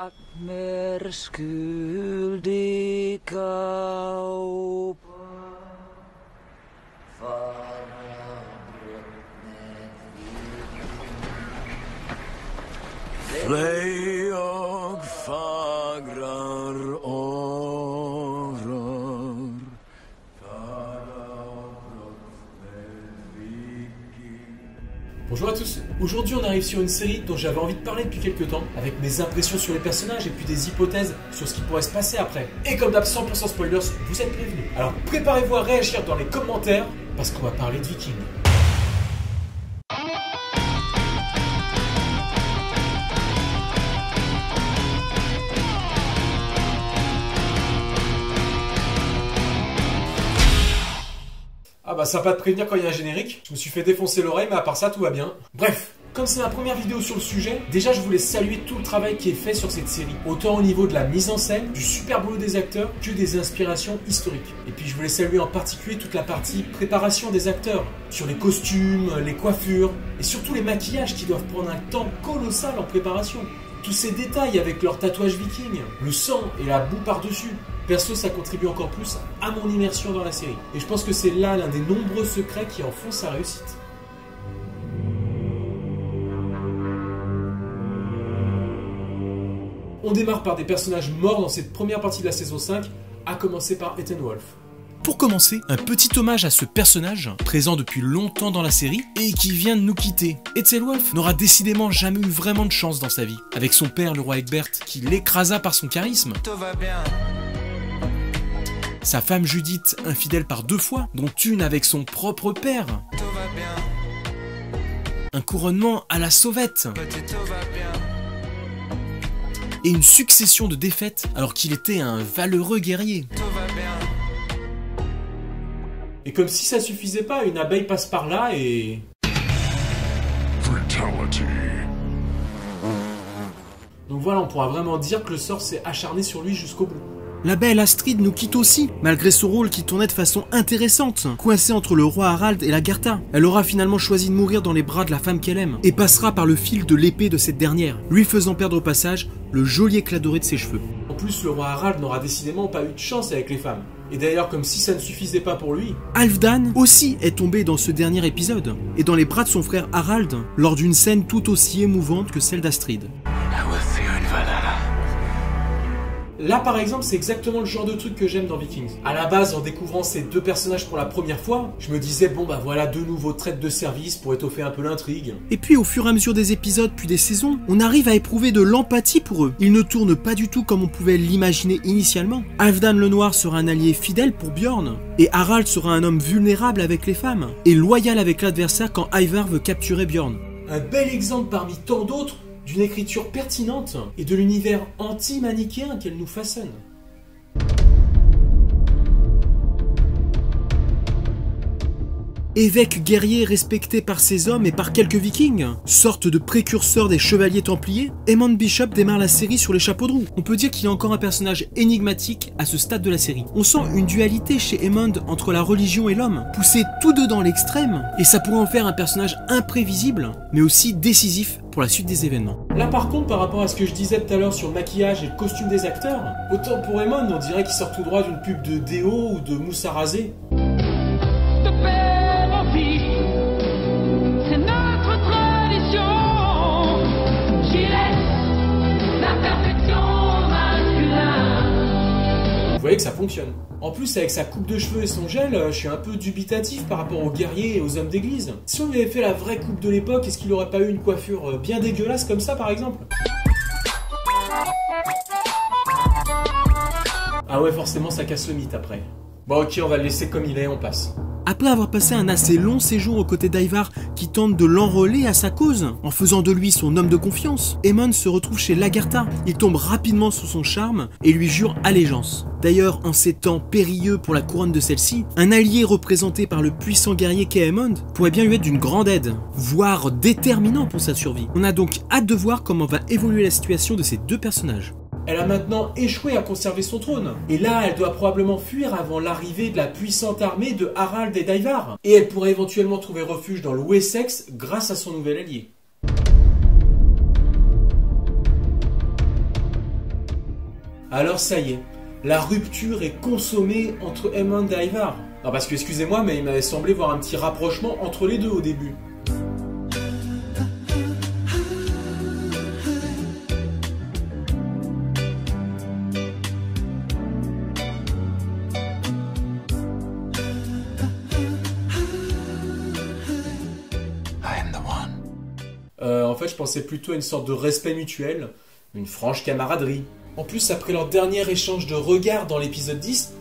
maakt meer schuldig op. Vlei och fagrar årar. Bonjour à tous, aujourd'hui on arrive sur une série dont j'avais envie de parler depuis quelques temps, avec mes impressions sur les personnages et puis des hypothèses sur ce qui pourrait se passer après. Et comme d'hab 100% spoilers, vous êtes prévenus. Alors préparez-vous à réagir dans les commentaires, parce qu'on va parler de Vikings. Ah bah sympa de prévenir quand il y a un générique. Je me suis fait défoncer l'oreille, mais à part ça tout va bien. Bref, comme c'est ma première vidéo sur le sujet, déjà je voulais saluer tout le travail qui est fait sur cette série. Autant au niveau de la mise en scène, du super boulot des acteurs, que des inspirations historiques. Et puis je voulais saluer en particulier toute la partie préparation des acteurs. Sur les costumes, les coiffures, et surtout les maquillages qui doivent prendre un temps colossal en préparation. Tous ces détails avec leurs tatouages vikings, le sang et la boue par-dessus. Perso, ça contribue encore plus à mon immersion dans la série. Et je pense que c'est là l'un des nombreux secrets qui en font sa réussite. On démarre par des personnages morts dans cette première partie de la saison 5, à commencer par Ethan Wolf. Pour commencer, un petit hommage à ce personnage, présent depuis longtemps dans la série, et qui vient de nous quitter. Ethan Wolf n'aura décidément jamais eu vraiment de chance dans sa vie, avec son père le roi Egbert, qui l'écrasa par son charisme. Tout va bien. Sa femme Judith, infidèle par 2 fois, dont une avec son propre père. Tout va bien. Un couronnement à la sauvette. Tout va bien. Et une succession de défaites, alors qu'il était un valeureux guerrier. Tout va bien. Et comme si ça suffisait pas, une abeille passe par là et... Fatality. Donc voilà, on pourra vraiment dire que le sort s'est acharné sur lui jusqu'au bout. La belle Astrid nous quitte aussi, malgré son rôle qui tournait de façon intéressante, coincée entre le roi Harald et Lagertha. Elle aura finalement choisi de mourir dans les bras de la femme qu'elle aime, et passera par le fil de l'épée de cette dernière, lui faisant perdre au passage le joli éclat doré de ses cheveux. En plus, le roi Harald n'aura décidément pas eu de chance avec les femmes. Et d'ailleurs, comme si ça ne suffisait pas pour lui, Halfdan aussi est tombé dans ce dernier épisode, et dans les bras de son frère Harald, lors d'une scène tout aussi émouvante que celle d'Astrid. Là par exemple, c'est exactement le genre de truc que j'aime dans Vikings. À la base, en découvrant ces 2 personnages pour la première fois, je me disais bon bah voilà 2 nouveaux traites de service pour étoffer un peu l'intrigue. Et puis au fur et à mesure des épisodes puis des saisons, on arrive à éprouver de l'empathie pour eux. Ils ne tournent pas du tout comme on pouvait l'imaginer initialement. Halfdan le Noir sera un allié fidèle pour Bjorn, et Harald sera un homme vulnérable avec les femmes, et loyal avec l'adversaire quand Ivar veut capturer Bjorn. Un bel exemple parmi tant d'autres d'une écriture pertinente et de l'univers anti-manichéen qu'elle nous façonne. Évêque guerrier respecté par ses hommes et par quelques vikings, sorte de précurseur des chevaliers templiers, Aemond Bishop démarre la série sur les chapeaux de roue. On peut dire qu'il est encore un personnage énigmatique à ce stade de la série. On sent une dualité chez Aemond entre la religion et l'homme, poussés tous deux dans l'extrême, et ça pourrait en faire un personnage imprévisible, mais aussi décisif pour la suite des événements. Là par contre, par rapport à ce que je disais tout à l'heure sur le maquillage et le costume des acteurs, autant pour Aemond, on dirait qu'il sort tout droit d'une pub de déo ou de mousse à raser. C'est notre tradition qui laisse la perfection masculine. Vous voyez que ça fonctionne. En plus, avec sa coupe de cheveux et son gel, je suis un peu dubitatif par rapport aux guerriers et aux hommes d'église. Si on lui avait fait la vraie coupe de l'époque, est-ce qu'il aurait pas eu une coiffure bien dégueulasse comme ça par exemple? Ah ouais, forcément ça casse le mythe après. Bon ok, on va le laisser comme il est, on passe. Après avoir passé un assez long séjour aux côtés d'Ivar qui tente de l'enrôler à sa cause, en faisant de lui son homme de confiance, Aemond se retrouve chez Lagertha. Il tombe rapidement sous son charme et lui jure allégeance. D'ailleurs, en ces temps périlleux pour la couronne de celle-ci, un allié représenté par le puissant guerrier qu'est Aemond pourrait bien lui être d'une grande aide, voire déterminant pour sa survie. On a donc hâte de voir comment va évoluer la situation de ces 2 personnages. Elle a maintenant échoué à conserver son trône. Et là, elle doit probablement fuir avant l'arrivée de la puissante armée de Harald et d'Ivar. Et elle pourrait éventuellement trouver refuge dans le Wessex grâce à son nouvel allié. Alors ça y est, la rupture est consommée entre Aemond et Ivar. Non parce que excusez-moi, mais il m'avait semblé voir un petit rapprochement entre les deux au début. En fait, je pensais plutôt à une sorte de respect mutuel, une franche camaraderie. En plus, après leur dernier échange de regards dans l'épisode 10,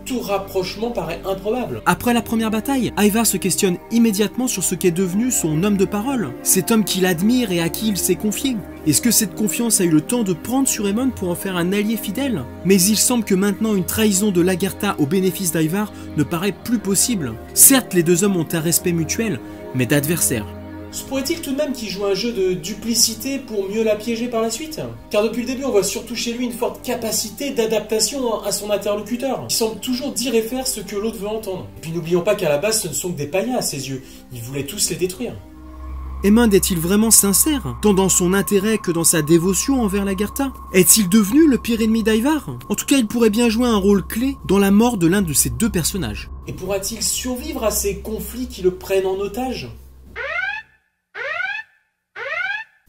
tout rapprochement paraît improbable. Après la première bataille, Ivar se questionne immédiatement sur ce qu'est devenu son homme de parole, cet homme qu'il admire et à qui il s'est confié. Est-ce que cette confiance a eu le temps de prendre sur Aemond pour en faire un allié fidèle? Mais il semble que maintenant une trahison de Lagertha au bénéfice d'Ivar ne paraît plus possible. Certes, les deux hommes ont un respect mutuel, mais d'adversaires. Se pourrait-il tout de même qu'il joue un jeu de duplicité pour mieux la piéger par la suite? Car depuis le début, on voit surtout chez lui une forte capacité d'adaptation à son interlocuteur. Il semble toujours dire et faire ce que l'autre veut entendre. Et puis n'oublions pas qu'à la base, ce ne sont que des païens à ses yeux. Il voulait tous les détruire. Aemond est-il vraiment sincère, tant dans son intérêt que dans sa dévotion envers Lagertha? Est-il devenu le pire ennemi d'Ivar? En tout cas, il pourrait bien jouer un rôle clé dans la mort de l'un de ces deux personnages. Et pourra-t-il survivre à ces conflits qui le prennent en otage?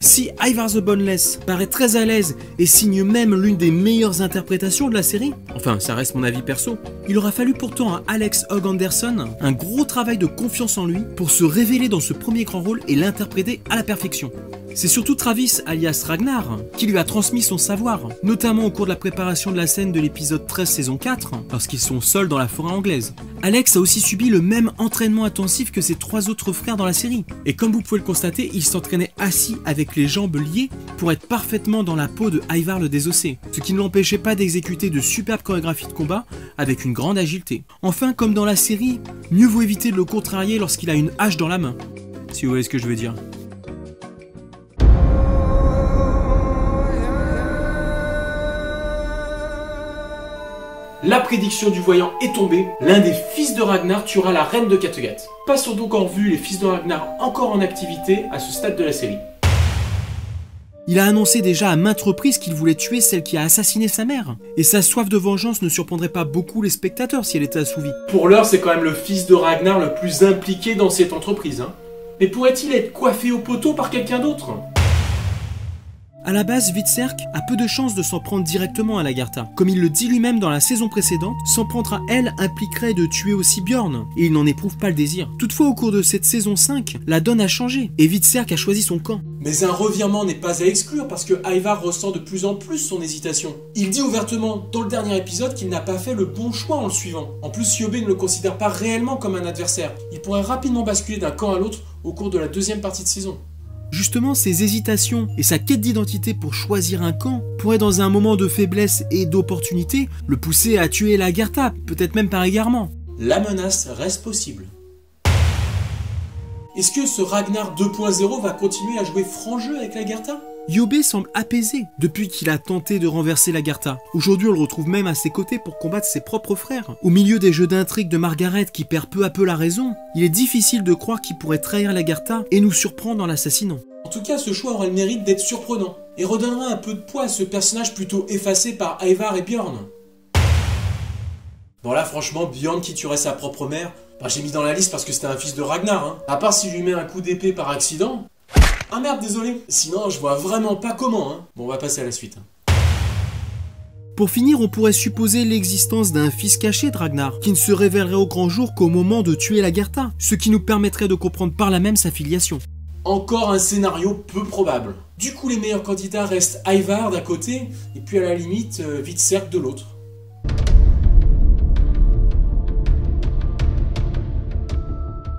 Si Ivar the Boneless paraît très à l'aise et signe même l'une des meilleures interprétations de la série, enfin ça reste mon avis perso, il aura fallu pourtant à Alex Hogg Anderson un gros travail de confiance en lui pour se révéler dans ce premier grand rôle et l'interpréter à la perfection. C'est surtout Travis, alias Ragnar, qui lui a transmis son savoir, notamment au cours de la préparation de la scène de l'épisode 13 saison 4, lorsqu'ils sont seuls dans la forêt anglaise. Alex a aussi subi le même entraînement intensif que ses trois autres frères dans la série, et comme vous pouvez le constater, il s'entraînait assis avec les jambes liées pour être parfaitement dans la peau de Ivar le Désossé, ce qui ne l'empêchait pas d'exécuter de superbes chorégraphies de combat avec une grande agilité. Enfin, comme dans la série, mieux vaut éviter de le contrarier lorsqu'il a une hache dans la main, si vous voyez ce que je veux dire. La prédiction du voyant est tombée, l'un des fils de Ragnar tuera la reine de Kattegat. Passons donc en revue les fils de Ragnar encore en activité à ce stade de la série. Il a annoncé déjà à maintes reprises qu'il voulait tuer celle qui a assassiné sa mère. Et sa soif de vengeance ne surprendrait pas beaucoup les spectateurs si elle était assouvie. Pour l'heure, c'est quand même le fils de Ragnar le plus impliqué dans cette entreprise. Mais pourrait-il être coiffé au poteau par quelqu'un d'autre ? À la base, Hvitserk a peu de chances de s'en prendre directement à Lagertha. Comme il le dit lui-même dans la saison précédente, s'en prendre à elle impliquerait de tuer aussi Bjorn, et il n'en éprouve pas le désir. Toutefois, au cours de cette saison 5, la donne a changé, et Hvitserk a choisi son camp. Mais un revirement n'est pas à exclure, parce que Ivar ressent de plus en plus son hésitation. Il dit ouvertement dans le dernier épisode qu'il n'a pas fait le bon choix en le suivant. En plus, Syobé ne le considère pas réellement comme un adversaire. Il pourrait rapidement basculer d'un camp à l'autre au cours de la deuxième partie de saison. Justement, ses hésitations et sa quête d'identité pour choisir un camp pourraient dans un moment de faiblesse et d'opportunité le pousser à tuer Lagertha, peut-être même par égarement. La menace reste possible. Est-ce que ce Ragnar 2.0 va continuer à jouer franc jeu avec Lagertha ? Yobé semble apaisé depuis qu'il a tenté de renverser Lagertha. Aujourd'hui, on le retrouve même à ses côtés pour combattre ses propres frères. Au milieu des jeux d'intrigue de Margaret qui perd peu à peu la raison, il est difficile de croire qu'il pourrait trahir Lagertha et nous surprendre en l'assassinant. En tout cas, ce choix aurait le mérite d'être surprenant et redonnera un peu de poids à ce personnage plutôt effacé par Ivar et Bjorn. Bon là, franchement, Bjorn qui tuerait sa propre mère, j'ai mis dans la liste parce que c'était un fils de Ragnar, À part si je lui mets un coup d'épée par accident... Ah merde, désolé. Sinon, je vois vraiment pas comment, Bon, on va passer à la suite. Pour finir, on pourrait supposer l'existence d'un fils caché de Ragnar, qui ne se révélerait au grand jour qu'au moment de tuer Lagertha, ce qui nous permettrait de comprendre par là même sa filiation. Encore un scénario peu probable. Du coup, les meilleurs candidats restent Ivar d'un côté, et puis à la limite, Hvitserk de l'autre.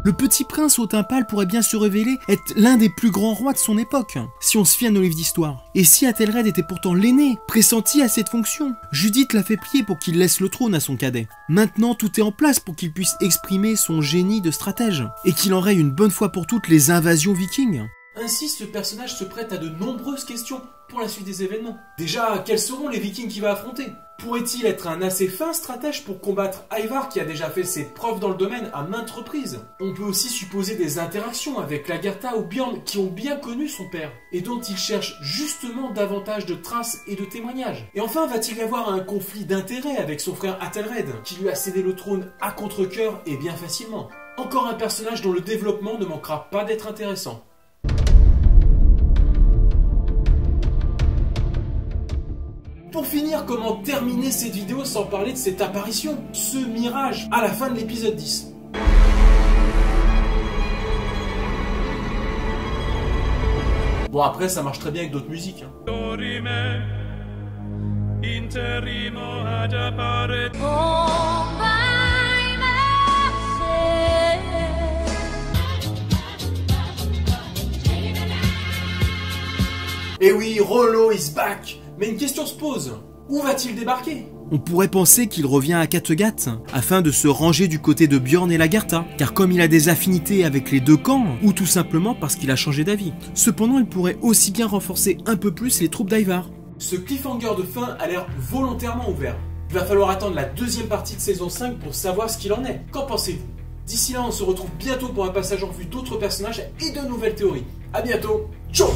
Le petit prince au teint pâle pourrait bien se révéler être l'un des plus grands rois de son époque, si on se fie à nos livres d'histoire. Et si Athelred était pourtant l'aîné, pressenti à cette fonction, Judith l'a fait plier pour qu'il laisse le trône à son cadet. Maintenant, tout est en place pour qu'il puisse exprimer son génie de stratège, et qu'il enraye une bonne fois pour toutes les invasions vikings. Ainsi, ce personnage se prête à de nombreuses questions pour la suite des événements. Déjà, quels seront les Vikings qu'il va affronter? Pourrait-il être un assez fin stratège pour combattre Ivar qui a déjà fait ses preuves dans le domaine à maintes reprises? On peut aussi supposer des interactions avec Lagertha ou Bjorn qui ont bien connu son père et dont il cherche justement davantage de traces et de témoignages. Et enfin, va-t-il y avoir un conflit d'intérêts avec son frère Athelred qui lui a cédé le trône à contre-cœur et bien facilement? Encore un personnage dont le développement ne manquera pas d'être intéressant. Pour finir, comment terminer cette vidéo sans parler de cette apparition, ce mirage à la fin de l'épisode 10? Bon, après ça marche très bien avec d'autres musiques. Et oui, Rollo is back. Mais une question se pose, où va-t-il débarquer? On pourrait penser qu'il revient à Kattegat, afin de se ranger du côté de Bjorn et Lagertha, car comme il a des affinités avec les deux camps, ou tout simplement parce qu'il a changé d'avis. Cependant, il pourrait aussi bien renforcer un peu plus les troupes d'Ivar. Ce cliffhanger de fin a l'air volontairement ouvert. Il va falloir attendre la deuxième partie de saison 5 pour savoir ce qu'il en est. Qu'en pensez-vous? D'ici là, on se retrouve bientôt pour un passage en vue d'autres personnages et de nouvelles théories. A bientôt, ciao!